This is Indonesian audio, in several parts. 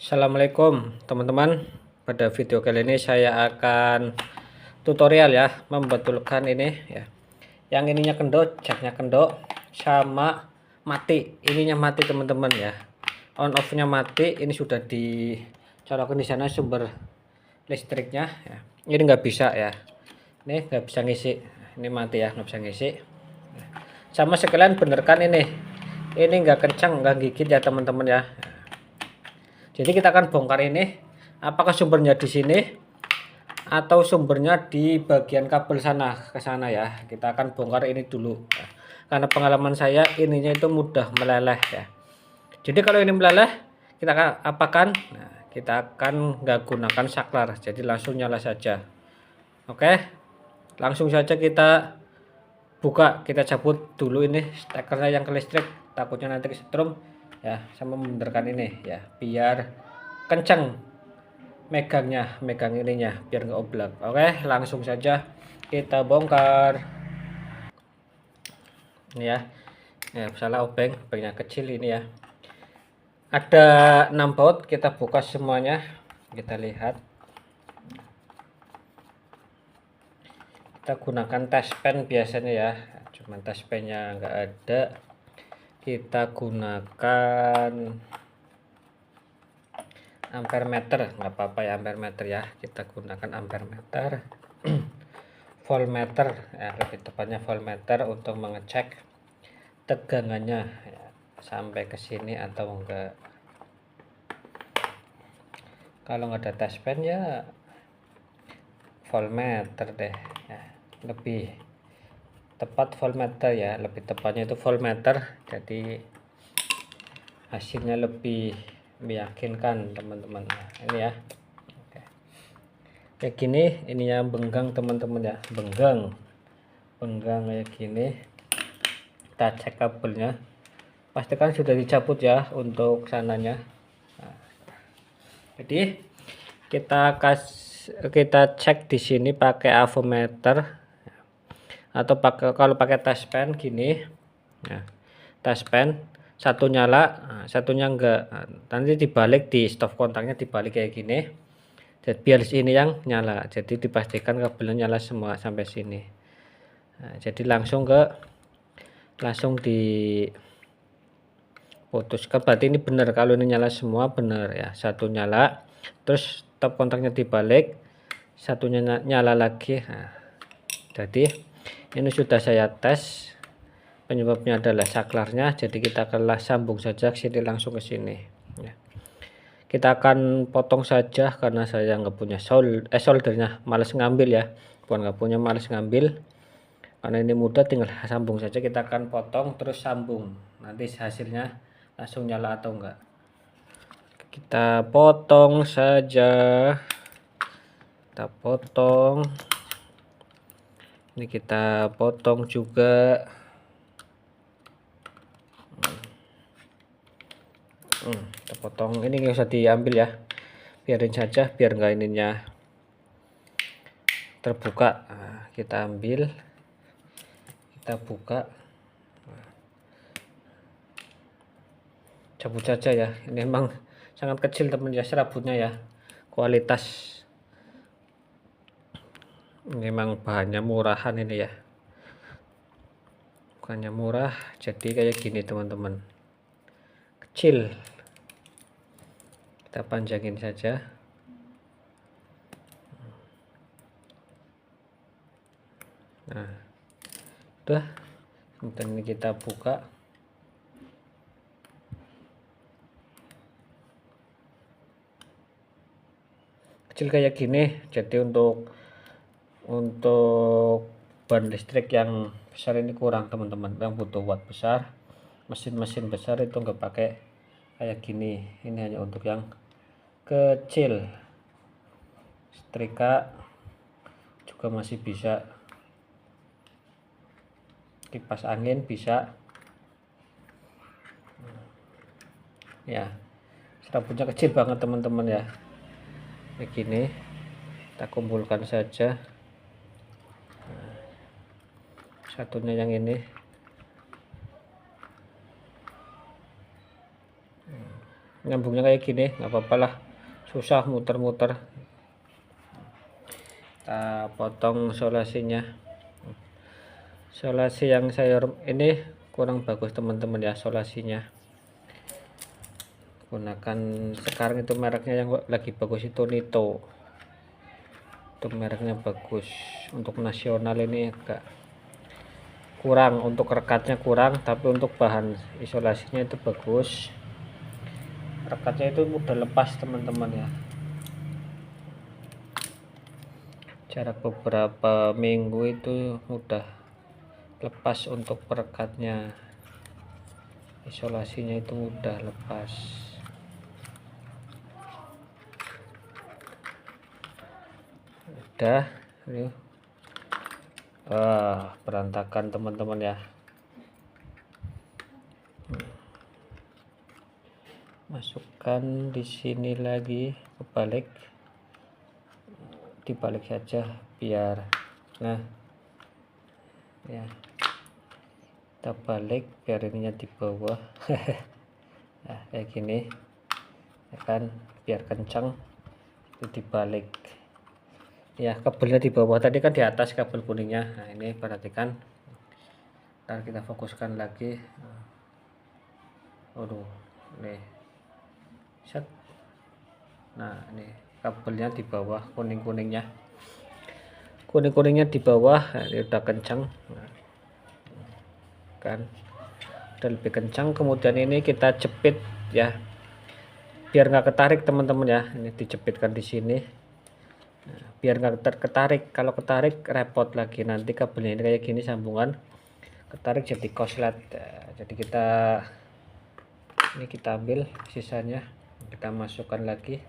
Assalamualaikum teman-teman. Pada video kali ini saya akan tutorial ya, membetulkan ini ya. Yang ininya kendor, jaknya kendor sama mati. Ininya mati teman-teman ya. On off-nya mati. Ini sudah dicolokkan di sana sumber listriknya ya. Ini nggak bisa ya. Ini nggak bisa ngisi. Ini mati ya, nggak bisa ngisi. Sama sekalian benerkan ini. Ini nggak kencang, nggak gigit ya teman-teman ya. Jadi kita akan bongkar ini, apakah sumbernya di sini atau sumbernya di bagian kabel sana ke sana ya. Kita akan bongkar ini dulu. Karena pengalaman saya ininya itu mudah meleleh ya. Jadi kalau ini meleleh, kita akan apakan? Nah, kita akan nggak gunakan saklar. Jadi langsung nyala saja. Oke. Langsung saja kita buka, kita cabut dulu ini stekernya yang ke listrik, takutnya nanti kesetrum ya, sama membenarkan ini ya, biar kencang megang ininya biar nggak oblak. Oke, langsung saja kita bongkar ini ya. Salah obengnya kecil ini ya, ada 6 baut. Kita buka semuanya, kita lihat. Kita gunakan taspen biasanya ya, cuman taspennya nggak ada. Kita gunakan ampere meter, nggak apa-apa ya, ampere meter ya. Kita gunakan ampere meter. Voltmeter ya, lebih tepatnya voltmeter untuk mengecek tegangannya ya, sampai ke sini atau enggak. Kalau nggak ada taspen ya voltmeter deh ya, lebih tepat voltmeter ya, lebih tepatnya itu voltmeter, jadi hasilnya lebih meyakinkan teman-teman. Nah, ini ya. Oke. Kayak gini ininya benggang teman-teman ya, benggang kayak gini. Kita cek kabelnya, pastikan sudah dicabut ya untuk sananya. Nah, jadi kita cek di sini pakai avometer atau kalau pakai taspen gini ya, taspen satu nyala, satunya enggak. Nanti dibalik, di stop kontaknya dibalik kayak gini, jadi biar ini yang nyala, jadi dipastikan kabelnya nyala semua sampai sini. Nah, jadi langsung diputuskan, berarti ini benar. Kalau ini nyala semua benar ya, satu nyala, terus stop kontaknya dibalik, satunya nyala lagi. Nah, jadi ini sudah saya tes, penyebabnya adalah saklarnya. Jadi kita akan sambung saja sini, langsung ke sini ya. Kita akan potong saja karena saya nggak punya soldernya, males ngambil ya, bukan nggak punya, males ngambil. Karena ini mudah, tinggal sambung saja. Kita akan potong terus sambung, nanti hasilnya langsung nyala atau enggak. Kita potong saja, kita potong ini, kita potong juga. Kita potong ini, nggak usah diambil ya, biarin saja biar enggak ininya terbuka. Nah, kita ambil, kita buka, cabut saja ya. Ini memang sangat kecil teman ya serabutnya ya, kualitas memang bahannya murahan ini ya, bukannya murah. Jadi kayak gini teman-teman, kecil. Kita panjangin saja. Nah, udah. Kemudian ini kita buka, kecil kayak gini. Jadi untuk ban listrik yang besar ini kurang teman-teman, yang butuh watt besar, mesin-mesin besar itu nggak pakai kayak gini. Ini hanya untuk yang kecil. Setrika juga masih bisa, kipas angin bisa ya. Serabutnya kecil banget teman-teman ya, kayak gini. Kita kumpulkan saja. Satunya yang ini, nyambungnya kayak gini, nggak apa-apa lah, susah muter-muter. Kita potong solasinya. Solasi yang saya ini kurang bagus teman-teman ya, solasinya. Gunakan sekarang itu mereknya yang lagi bagus itu Nito, itu mereknya bagus. Untuk nasional ini agak kurang, untuk rekatnya kurang, tapi untuk bahan isolasinya itu bagus. Rekatnya itu mudah lepas teman-teman ya, jarak beberapa minggu itu mudah lepas. Untuk perekatnya, isolasinya itu mudah lepas. Udah ini berantakan teman-teman ya. Masukkan di sini lagi, kebalik, dibalik saja biar nah ya, kita balik biar ininya di bawah. Nah kayak gini ya kan, biar kencang. Itu dibalik ya, kabelnya di bawah, tadi kan di atas kabel kuningnya. Nah ini perhatikan, ntar kita fokuskan lagi. Aduh nih set. Nah ini kabelnya di bawah, kuning-kuningnya di bawah. Nah, ini udah kencang. Nah, kan udah lebih kencang. Kemudian ini kita jepit ya, biar nggak ketarik teman-teman ya. Ini dijepitkan di sini. Nah, biar nggak ketarik. Kalau ketarik repot lagi, nanti kabelnya ini kayak gini sambungan, ketarik jadi koslet. Jadi ini kita ambil sisanya, kita masukkan lagi.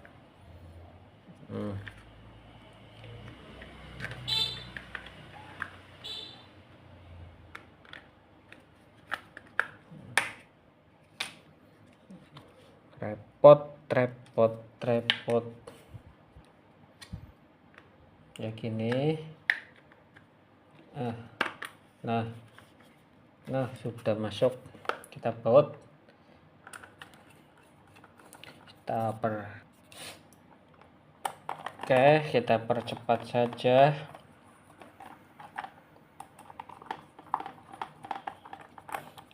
repot ya gini. Nah sudah masuk, kita baut, kita percepat saja.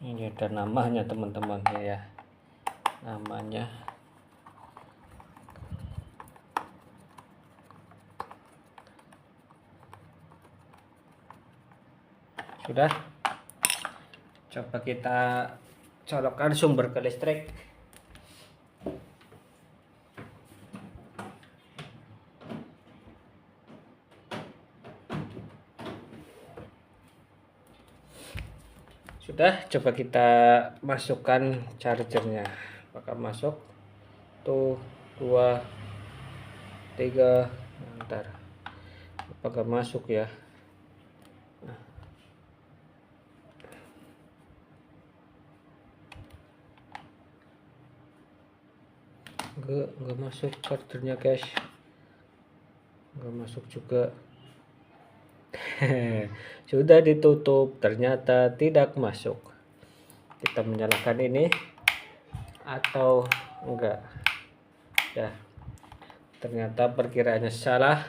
Ini ada namanya teman-teman ya, namanya. Sudah, coba kita colokkan sumber ke listrik. Sudah, coba kita masukkan chargernya. Apakah masuk? Tuh 2 3. Bentar, apakah masuk ya? Enggak masuk chargernya guys, enggak masuk juga. Sudah ditutup, ternyata tidak masuk. Kita menyalakan ini atau enggak ya, ternyata perkiraannya salah.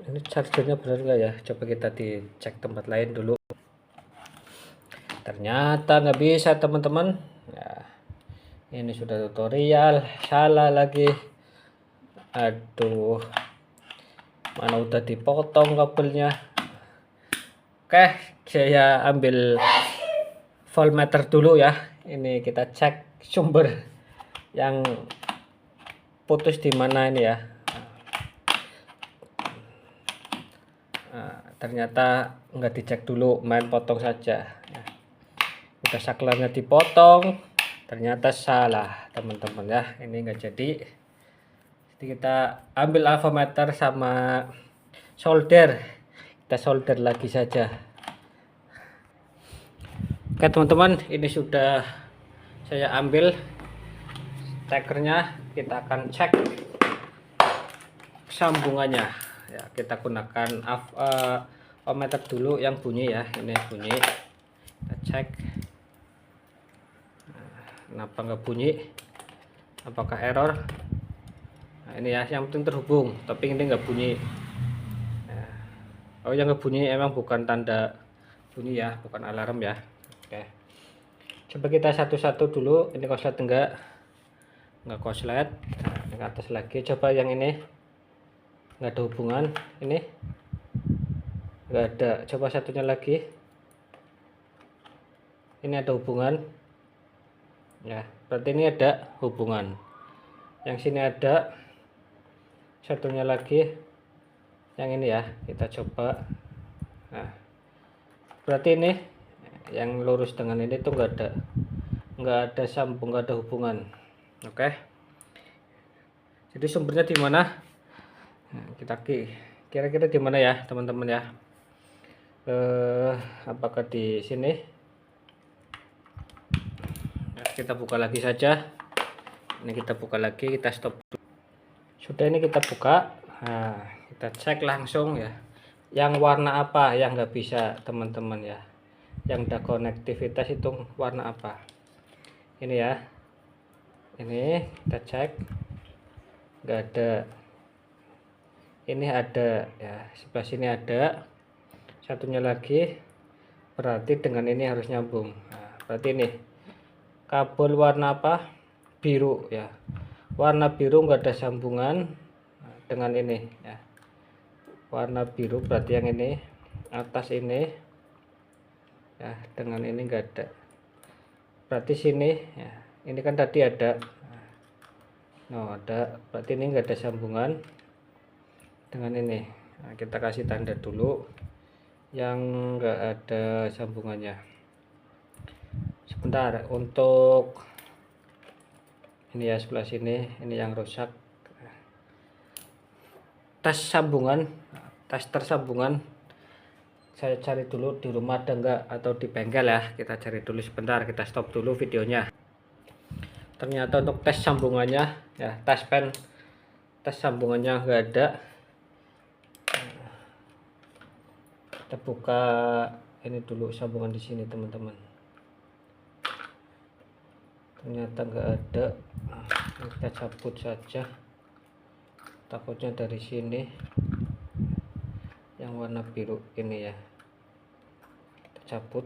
Ini chargernya benar enggak ya? Coba kita dicek tempat lain dulu. Ternyata nggak bisa teman-teman ya. Ini sudah tutorial, salah lagi. Aduh, mana udah dipotong kabelnya. Oke, saya ambil voltmeter dulu ya. Ini kita cek sumber yang putus di mana ini ya. Nah, ternyata nggak dicek dulu, main potong saja. Udah saklarnya dipotong, ternyata salah teman-teman ya. Ini nggak jadi. Jadi kita ambil avometer sama solder, kita solder lagi saja. Oke teman-teman, ini sudah saya ambil stekernya. Kita akan cek sambungannya ya. Kita gunakan avometer dulu yang bunyi ya. Ini bunyi, kita cek. kenapa nggak bunyi, apakah error. Nah, ini ya, yang penting terhubung, tapi ini nggak bunyi. Nah, oh yang nggak bunyi emang bukan tanda bunyi ya, bukan alarm ya. Oke, coba kita satu-satu dulu. Ini konslet nggak konslet. Nah, yang atas lagi, coba yang ini nggak ada hubungan, ini nggak ada. Coba satunya lagi, ini ada hubungan ya, berarti ini ada hubungan. Yang sini ada, satunya lagi yang ini ya, kita coba. Nah, berarti ini yang lurus dengan ini tuh nggak ada sambung, nggak ada hubungan. Oke, jadi sumbernya di mana? Nah, kita kira-kira di mana ya teman-teman ya? Apakah di sini? Nah, kita buka lagi saja. Ini kita buka lagi, kita stop. Sudah, ini kita buka. Nah, kita cek langsung ya. Yang warna apa yang nggak bisa teman-teman ya? Yang ada konektivitas itu warna apa? Ini ya. Ini kita cek. Nggak ada. Ini ada ya. Sebelah sini ada. Satunya lagi. Berarti dengan ini harus nyambung. Nah, berarti ini kabel warna apa? Biru ya. Warna biru nggak ada sambungan dengan ini ya. Warna biru berarti yang ini atas ini ya, dengan ini nggak ada. Berarti sini ya, ini kan tadi ada. Nah, ada, berarti ini nggak ada sambungan dengan ini. Nah, kita kasih tanda dulu yang nggak ada sambungannya. Sebentar, untuk ini ya, sebelah sini ini yang rusak. Tes sambungan, tes tersambungan saya cari dulu di rumah ada enggak, atau di bengkel ya. Kita cari dulu sebentar, kita stop dulu videonya. Ternyata untuk tes sambungannya ya, tes sambungannya enggak ada. Kita buka ini dulu sambungan di sini teman-teman. Ternyata enggak ada. Kita cabut saja, takutnya dari sini yang warna biru ini ya, kita cabut.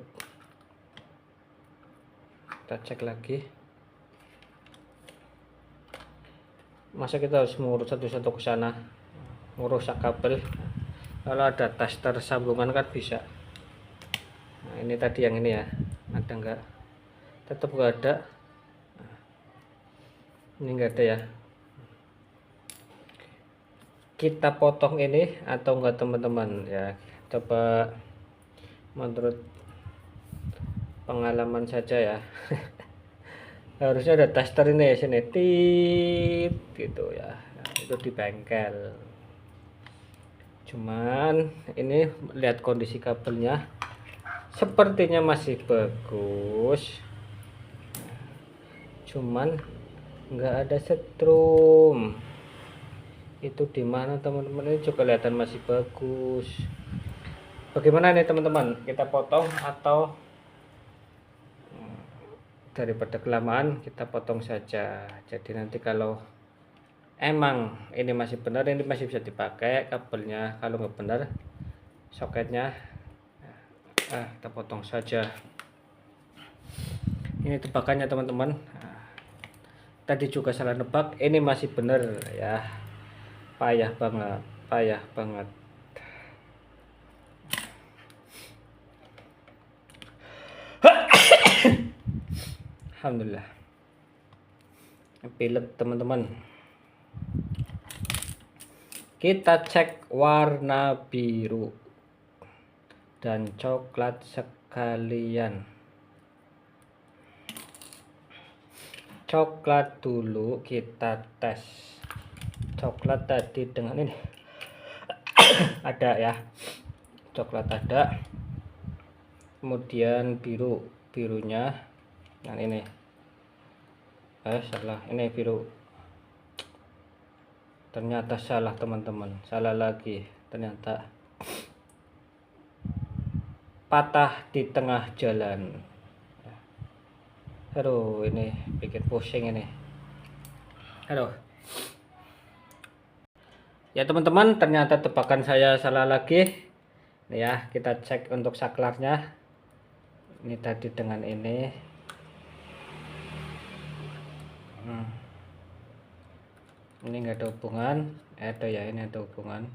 Kita cek lagi. Masa kita harus mengurus satu-satu ke sana, merusak kabel? Kalau ada tester sambungan kan bisa. Nah, ini tadi yang ini ya, ada enggak? Tetap enggak ada. Ini enggak ada ya. Kita potong ini atau enggak teman-teman ya, coba menurut pengalaman saja ya. Harusnya ada tester ini ya, sini tit gitu ya. Nah, itu di bengkel. Cuman ini lihat kondisi kabelnya sepertinya masih bagus, cuman nggak ada setrum. Itu di mana teman-teman? Ini juga kelihatan masih bagus. Bagaimana nih teman-teman, kita potong atau daripada kelamaan kita potong saja? Jadi nanti kalau emang ini masih benar, ini masih bisa dipakai kabelnya. Kalau nggak benar soketnya, kita potong saja. Ini tebakannya teman-teman. Tadi juga salah nebak, ini masih benar ya. Payah banget, payah banget. Alhamdulillah. Pilek teman-teman. Kita cek warna biru dan coklat sekalian. Coklat dulu kita tes. Coklat tadi dengan ini ada ya, coklat ada. Kemudian birunya yang ini salah, ini biru. Ternyata salah teman-teman, salah lagi. Ternyata patah di tengah jalan. Aduh, ini bikin pusing ini. Aduh. Ya teman-teman, ternyata tebakan saya salah lagi. Ini ya, kita cek untuk saklarnya. Ini tadi dengan ini. Ini enggak ada hubungan. Ada ya, ini ada hubungan.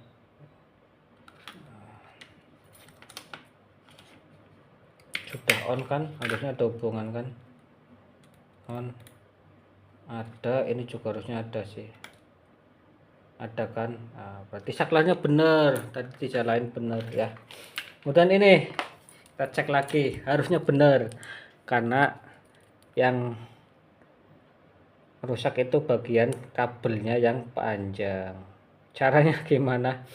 Sudah on kan, harusnya ada hubungan kan. On. Ada, ini juga harusnya ada sih. Ada kan. Nah, berarti saklarnya benar, tadi dijalain benar ya. Kemudian ini kita cek lagi, harusnya benar karena yang rusak itu bagian kabelnya yang panjang. Caranya gimana?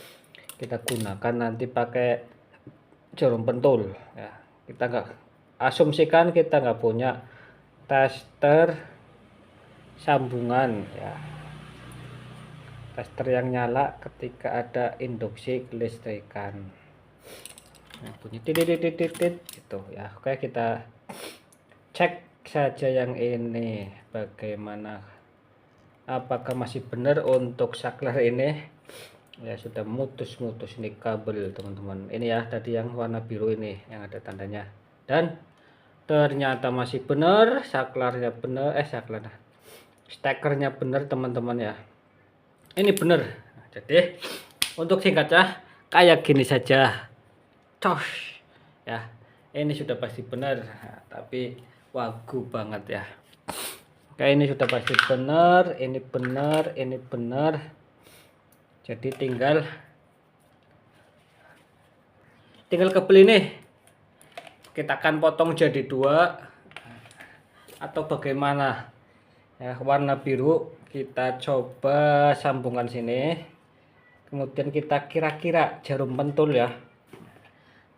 Kita gunakan nanti pakai jarum pentul ya. Kita nggak asumsikan kita nggak punya tester sambungan ya, tester yang nyala ketika ada induksi kelistrikan. Nah, bunyi titit gitu ya. Oke, kita cek saja yang ini bagaimana, apakah masih benar untuk saklar ini. Ya sudah mutus ini kabel teman-teman. Ini ya tadi yang warna biru ini yang ada tandanya, dan ternyata masih benar, saklarnya benar, stekernya benar teman-teman ya. Ini benar. Jadi untuk singkatnya kayak gini saja, cos ya. Ini sudah pasti benar, tapi wagu banget ya. Oke, ini sudah pasti benar, ini benar, ini benar. Jadi tinggal kabel ini kita akan potong jadi dua atau bagaimana ya. Warna biru kita coba sambungan sini, kemudian kita kira-kira jarum pentul ya,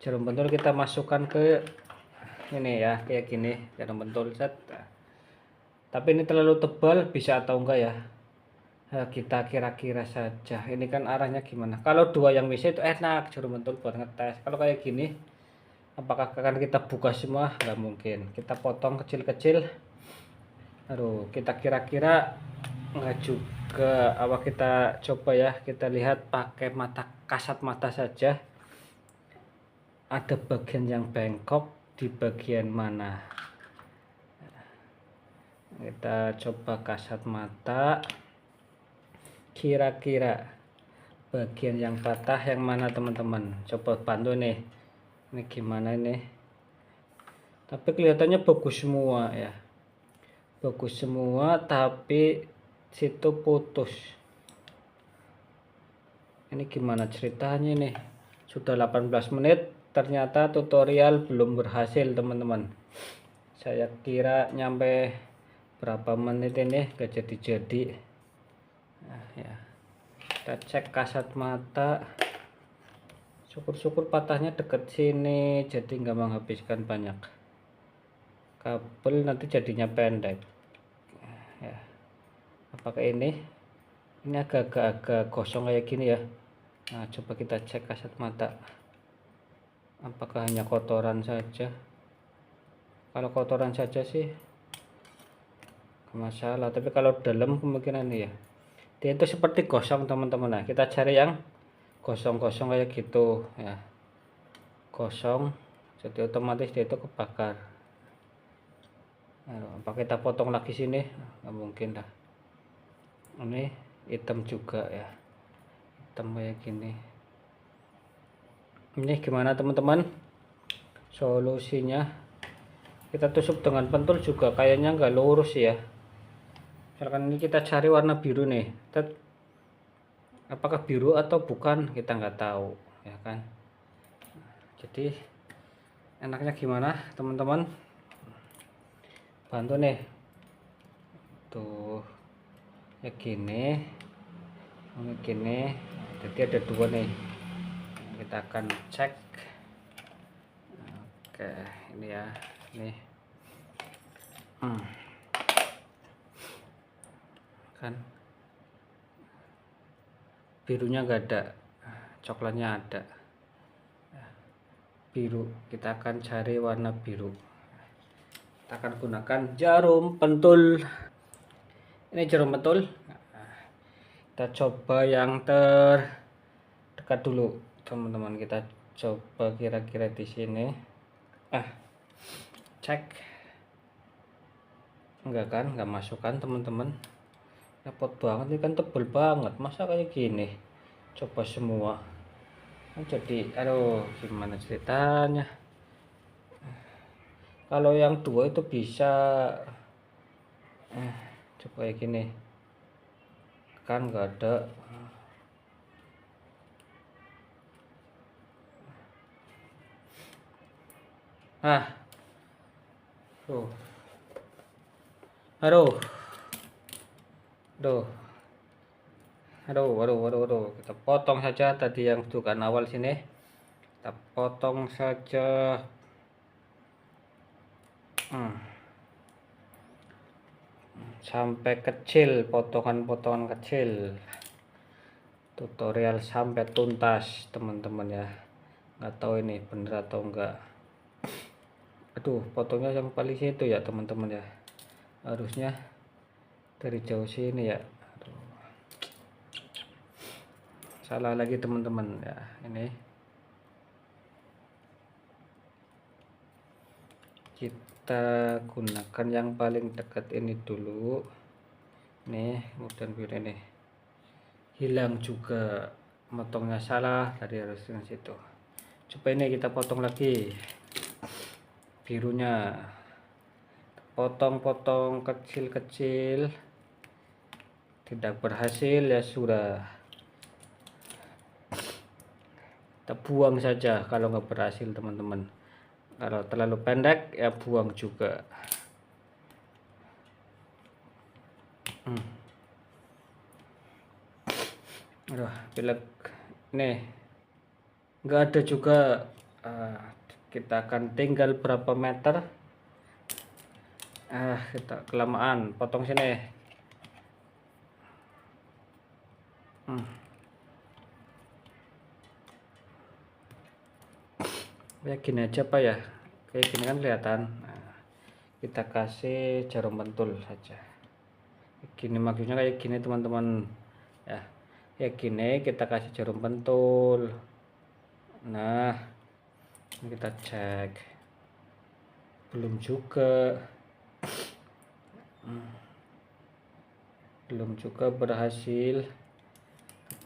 jarum pentul kita masukkan ke ini ya, kayak gini jarum pentul set. Tapi ini terlalu tebal, bisa atau enggak ya. Nah, kita kira-kira saja ini kan arahnya gimana. Kalau dua yang bisa itu enak jarum pentul buat ngetes. Kalau kayak gini apakah akan kita buka semua? Nggak mungkin, kita potong kecil-kecil. Aduh, kita kira-kira enggak juga. Apa kita coba ya, kita lihat pakai mata kasat mata saja, ada bagian yang bengkok di bagian mana. Kita coba kasat mata, kira-kira bagian yang patah yang mana teman-teman. Coba bantu nih, ini gimana ini. Tapi kelihatannya bagus semua ya, bagus semua, tapi situ putus. Ini gimana ceritanya nih, sudah 18 menit ternyata tutorial belum berhasil teman-teman. Saya kira nyampe berapa menit ini gak jadi-jadi. Nah, ya. Kita cek kasat mata, syukur-syukur patahnya deket sini jadi nggak menghabiskan banyak kabel, nanti jadinya pendek ya. Apakah ini agak-agak kosong kayak gini ya. Nah, coba kita cek kasat mata, apakah hanya kotoran saja. Kalau kotoran saja sih gak masalah, tapi kalau dalam kemungkinan ya dia itu seperti gosong teman-teman. Nah, kita cari yang kosong-kosong kayak gitu ya, kosong, jadi otomatis dia itu kebakar. Nah, apa kita potong lagi sini? Nggak mungkin dah. Ini hitam juga ya, hitam kayak gini. Ini gimana teman-teman solusinya? Kita tusuk dengan pentul juga kayaknya nggak lurus ya. Misalkan ini kita cari warna biru nih, apakah biru atau bukan kita nggak tahu ya kan. Jadi enaknya gimana teman-teman, bantu nih tuh ya gini, ini gini, jadi ada dua nih, kita akan cek. Oke, ini ya, ini kan birunya nggak ada, coklatnya ada. Biru, kita akan cari warna biru, kita akan gunakan jarum pentul. Ini jarum pentul. Kita coba yang terdekat dulu, teman-teman. Kita coba kira-kira di sini. Cek. Enggak kan? Enggak masuk kan, teman-teman? Repot banget, ini kan tebel banget. Masa kayak gini? Coba semua. Jadi, aduh, gimana ceritanya? Kalau yang dua itu bisa. Coba kayak gini. Kan nggak ada. Tuh. Aduh. Aduh. Kita potong saja tadi yang bukan awal sini. Kita potong saja. Sampai kecil, potongan-potongan kecil. Tutorial sampai tuntas, teman-teman ya. Nggak tahu ini bener atau enggak. Aduh, potongnya yang paling situ ya, teman-teman ya. Harusnya dari jauh sini ya. Aduh. Salah lagi, teman-teman ya. Ini kita gunakan yang paling dekat ini dulu. Nih, kemudian biru ini hilang juga, motongnya salah tadi, harus dengan situ. Coba ini kita potong lagi birunya, potong-potong kecil-kecil. Tidak berhasil ya sudah, kita buang saja kalau nggak berhasil, teman-teman. Kalau terlalu pendek ya buang juga. Aduh, pilek nih nggak ada juga. Kita akan tinggal berapa meter. Kita kelamaan potong sini. Ya gini aja Pak ya, kayak gini kan kelihatan. Kita kasih jarum pentul saja. Gini maksudnya kayak gini, teman-teman ya. Kayak gini kita kasih jarum pentul. Nah, ini kita cek. Belum juga. Belum juga berhasil.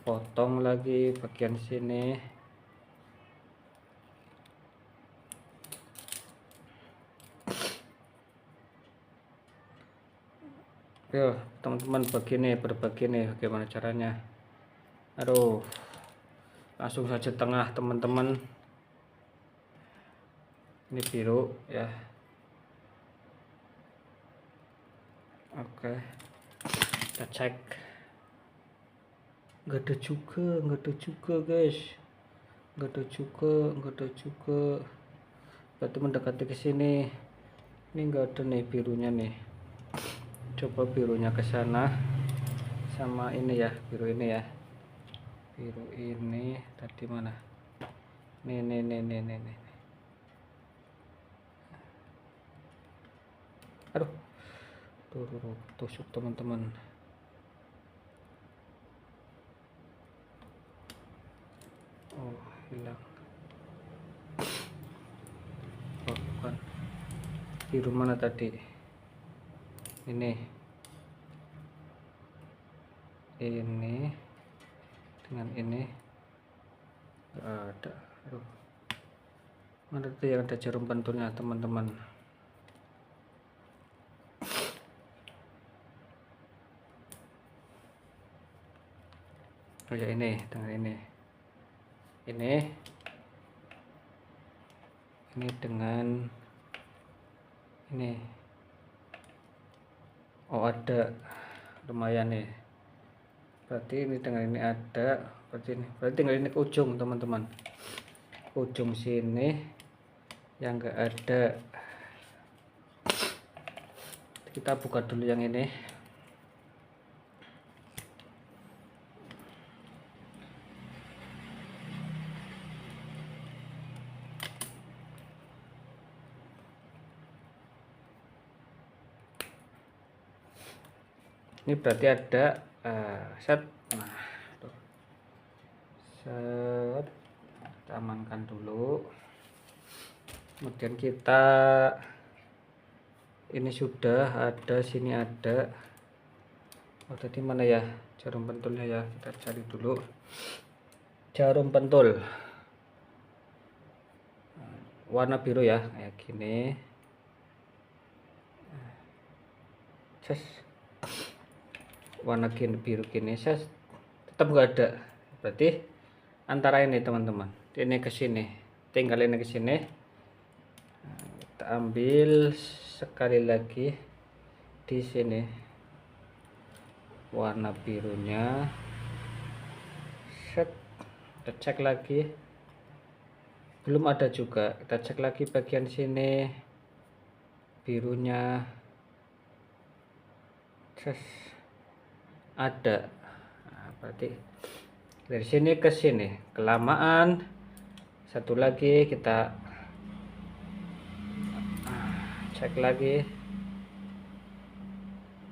Potong lagi bagian sini. Yo, teman-teman, berbagi nih bagaimana caranya. Aduh, langsung saja tengah, teman-teman. Ini biru ya. Oke, kita cek. Nggak ada juga guys. Nggak ada juga. Berarti mendekati ke sini. Ini nggak ada nih birunya nih. Coba birunya ke sana. Sama ini ya, biru ini ya. Biru ini tadi mana? Nih. Aduh. Tuh, tusuk, teman-teman. Oh, hilang. Oh, bukan. Biru mana tadi? Ini dengan ini nggak ada. Aduh, mana tuh yang ada jarum pentulnya, teman-teman? Oh ya, ini dengan ini dengan ini. Oh, ada, lumayan nih. Berarti ini dengan ini ada. Berarti tinggal ini ke ujung, teman-teman. Ujung sini yang enggak ada. Kita buka dulu yang ini. Ini berarti ada set. Nah, tuh. Set. Kita amankan dulu. Kemudian kita ini sudah ada, sini ada. Oh, tadi mana ya jarum pentulnya ya? Kita cari dulu. Jarum pentul warna biru ya, kayak gini. Ses. Warna biru gini, ses. Tetap nggak ada. Berarti antara ini teman-teman, ini ke sini, tinggal ini ke sini. Kita ambil sekali lagi di sini warna birunya, set. Kita cek lagi, belum ada juga. Kita cek lagi bagian sini birunya, ses. Ada. Nah, berarti dari sini ke sini kelamaan. Satu lagi kita cek lagi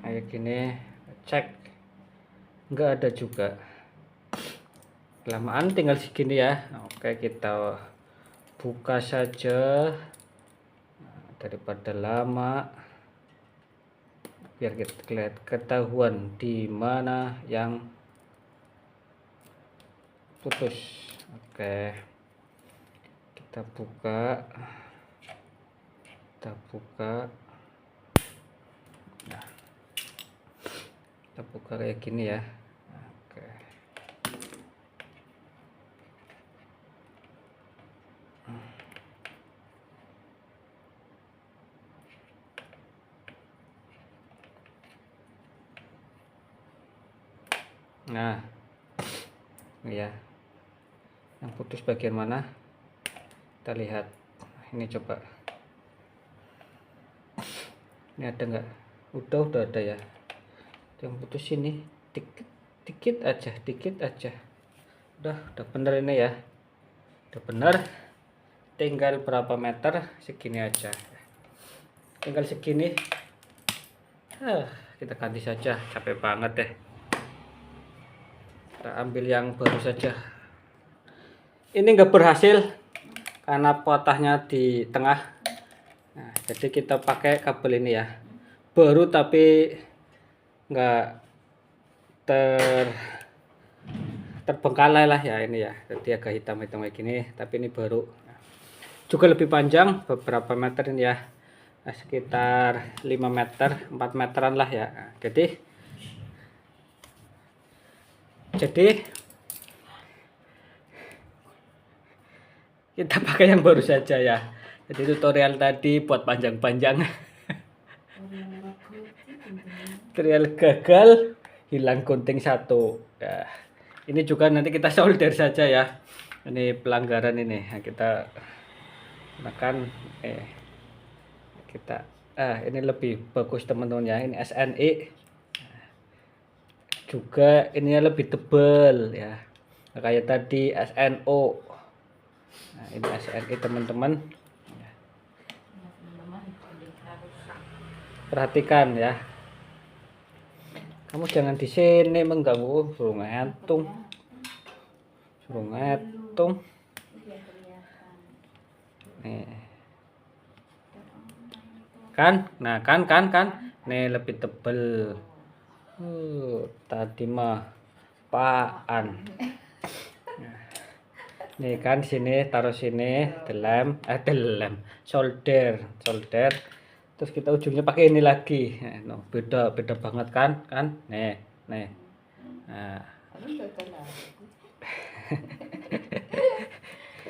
kayak gini, cek nggak ada juga, kelamaan tinggal segini ya. Oke, kita buka saja daripada lama, biar kita ketahuan di mana yang putus. Oke, kita buka nah, kita buka kayak gini ya. Oke, nah ini ya, yang putus bagian mana kita lihat. Ini coba, ini ada nggak? Udah ada ya. Yang putus ini dikit aja. Udah bener ini ya, udah bener. Tinggal berapa meter, segini aja, tinggal segini. Kita ganti saja, capek banget deh. Kita ambil yang baru saja. Ini nggak berhasil karena potahnya di tengah. Nah, jadi kita pakai kabel ini ya, baru tapi nggak terbengkalai lah ya ini ya. Jadi agak hitam kayak gini, tapi ini baru. Juga lebih panjang beberapa meter ini ya, sekitar 5 meter 4 meteran lah ya. Nah, jadi kita pakai yang baru saja ya. Jadi tutorial tadi buat panjang-panjang. Tutorial gagal, hilang gunting satu ya. Ini juga nanti kita solder saja ya. Ini pelanggaran ini. Nah, kita makan kita ini lebih bagus teman-teman ya. Ini SNI juga, ininya lebih tebal ya, kayak tadi SNO. Nah, ini SNI teman-teman, perhatikan ya. Kamu jangan di sini mengganggu, suruh ngantung. Nih. Kan? Nah, kan. Nih lebih tebel. Tadi mah apaan? Nih kan, sini taruh sini, lem solder. Terus kita ujungnya pakai ini lagi. Nah, beda banget kan? Nih. Nah.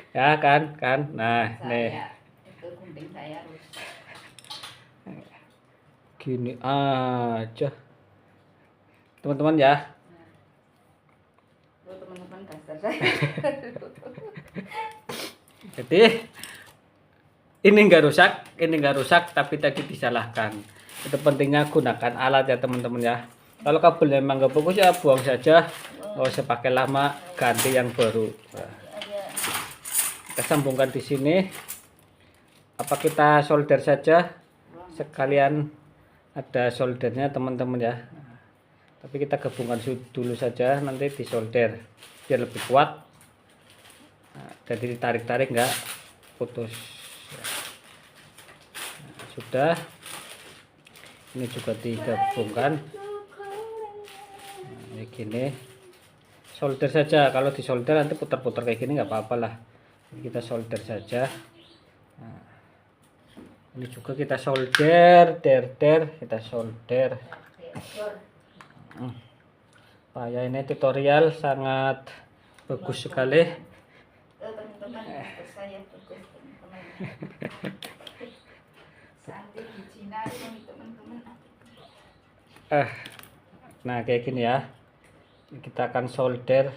Ya kan. Nah, nih. Gini aja. Teman-teman ya. Jadi ini enggak rusak, tapi tadi disalahkan. Itu pentingnya gunakan alat ya teman-teman ya. Kalau kabelnya memang nggak bagus ya buang saja, nggak usah pakai lama, ganti yang baru. Nah, kita sambungkan di sini. Apa kita solder saja sekalian, ada soldernya teman-teman ya. tapi kita gabungkan dulu saja, nanti disolder biar lebih kuat. Nah, jadi ditarik-tarik nggak putus. Nah, sudah, ini juga digabungkan. Nah, kayak gini, solder saja. Kalau disolder nanti putar-putar kayak gini nggak apa-apa lah, kita solder saja. Nah, ini juga kita solder, kita solder. Supaya ini tutorial sangat bagus sekali. Nah kayak gini ya, kita akan solder.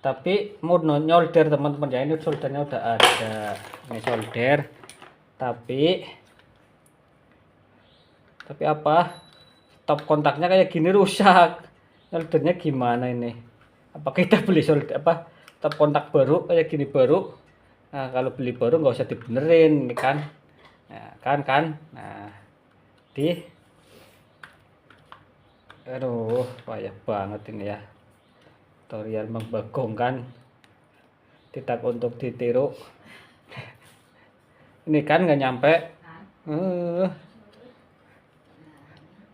Tapi mau nyolder teman-teman ya, ini soldernya udah ada, ini solder. Tapi apa, top kontaknya kayak gini rusak. Soldernya gimana ini? Apa kita beli solder apa top kontak baru kayak gini baru? Nah kalau beli baru nggak usah dibenerin ini kan. Nah, kan. Nah aduh payah banget ini ya, tutorial membagongkan, tidak untuk ditiru. Ini kan nggak nyampe.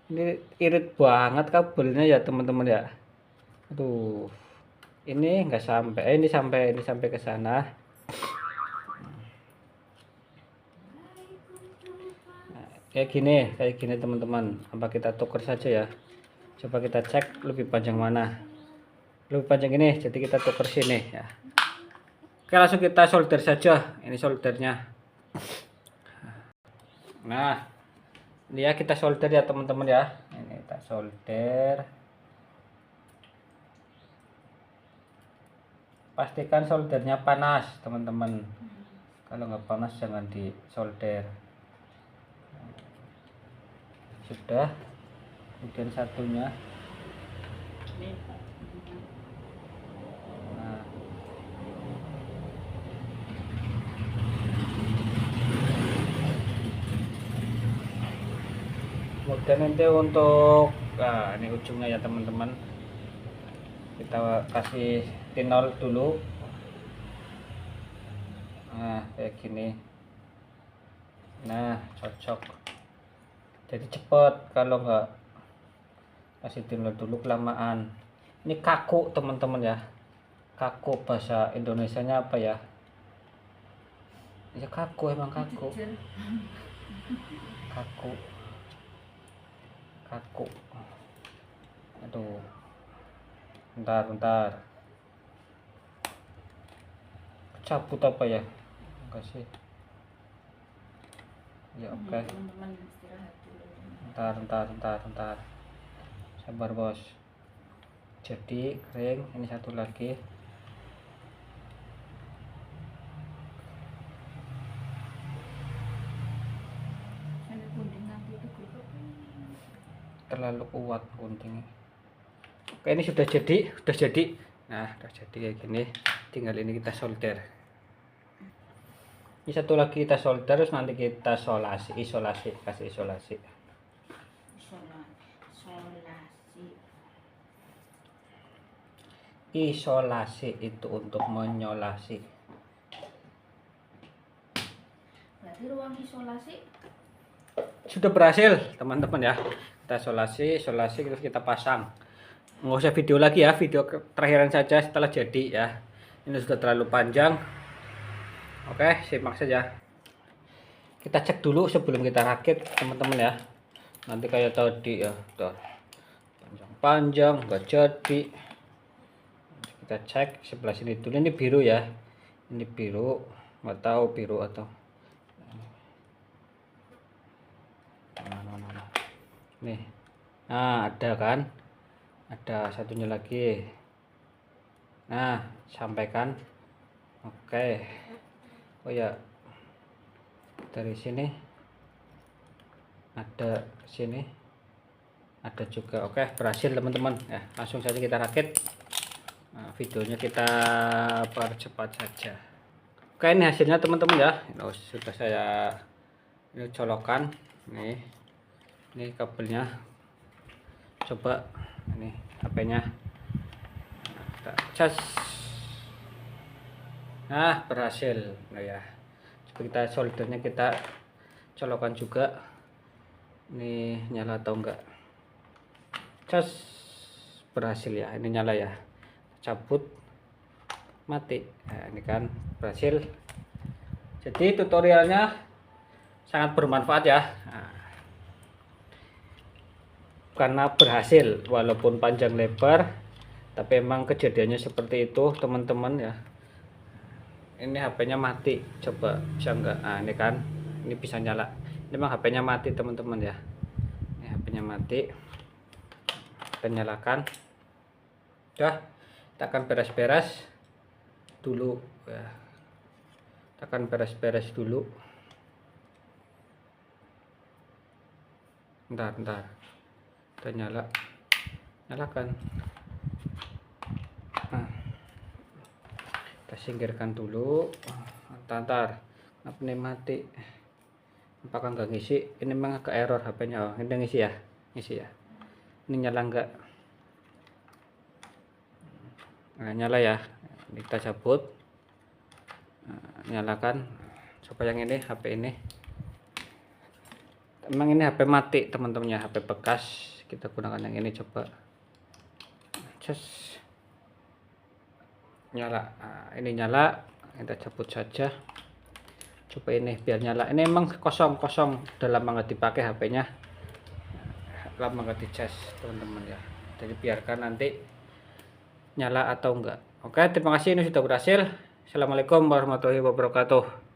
Ini irit banget kabelnya ya teman-teman ya. Aduh, ini nggak sampai. Ini sampai ke sana. Nah, kayak gini teman-teman. Apa kita tuker saja ya? Coba kita cek lebih panjang mana. Lebih panjang ini, jadi kita tuker sini ya. Oke, langsung kita solder saja. Ini soldernya. Nah, ini ya kita solder ya teman-teman ya. Ini kita solder. Pastikan soldernya panas teman-teman. Kalau nggak panas jangan disolder. Sudah. Kemudian satunya. Nah. Kemudian nanti untuk ini ujungnya ya teman-teman, kita kasih tinol dulu. Nah kayak gini. Nah cocok, jadi cepet. Kalau nggak kasih tinol dulu kelamaan ini kaku teman-teman ya. Kaku bahasa Indonesianya apa ya? Ya kaku, emang kaku. Kaku. Aduh, bentar cabut apa ya, kasih ya. Oke. Bentar, sabar bos. Jadi kering. Ini satu lagi. Terlalu kuat guntingnya. Oke, ini sudah jadi. Nah udah jadi kayak gini, tinggal ini kita solder. Ini satu lagi kita solder, terus nanti kita kasih isolasi. Isolasi itu untuk menyolasi. Berarti ruang isolasi sudah berhasil teman-teman ya. Kita isolasi terus kita pasang. Nggak usah video lagi ya, video terakhiran saja setelah jadi ya. Ini sudah terlalu panjang. Oke, simak saja. Kita cek dulu sebelum kita rakit teman-teman ya. Nanti kayak tadi ya, tuh panjang nggak jadi. Kita cek sebelah sini dulu. Ini biru ya, ini biru, nggak tahu biru atau nih. Nah ada kan, ada satunya lagi. Nah sampaikan. Oke. Oh ya, dari sini ada, sini ada juga. Oke, berhasil teman-teman ya. Langsung saja kita rakit. Nah, videonya kita percepat saja. Oke, ini hasilnya teman-teman ya. Sudah saya ini colokan nih. Ini kabelnya, coba ini HP-nya kita cas. Nah, berhasil. Nah ya, coba kita soldernya kita colokan juga. Ini nyala atau enggak? Cas, berhasil ya. Ini nyala ya. Cabut, mati. Nah, ini kan berhasil. Jadi tutorialnya sangat bermanfaat ya. Nah, karena berhasil walaupun panjang lebar, tapi emang kejadiannya seperti itu teman-teman ya. Ini HP-nya mati, coba bisa enggak? Nah ini kan, ini bisa nyala. Ini memang HP-nya mati teman-teman ya. Ini HP-nya mati, kita nyalakan. Udah, kita akan beres-beres dulu ya. Kita akan beres-beres dulu. Bentar, kita nyalakan. Nah, kita singkirkan dulu. Ntar apa nih mati? Apakah nggak ngisi? Ini memang agak error HP-nya. Oh, ini ngisi ya, Ini nyala nggak? Nah, nyala ya. Ini kita cabut. Nah, nyalakan. Coba yang ini HP ini. Emang ini HP mati teman-temannya, HP bekas. Kita gunakan yang ini coba. Just nyala. Nah, ini nyala, kita cabut saja. Coba ini biar nyala. Ini emang kosong, udah lama nggak dipakai HP-nya, lama nggak dicas teman-teman ya. Jadi biarkan nanti nyala atau enggak. Oke, terima kasih, ini sudah berhasil. Assalamualaikum warahmatullahi wabarakatuh.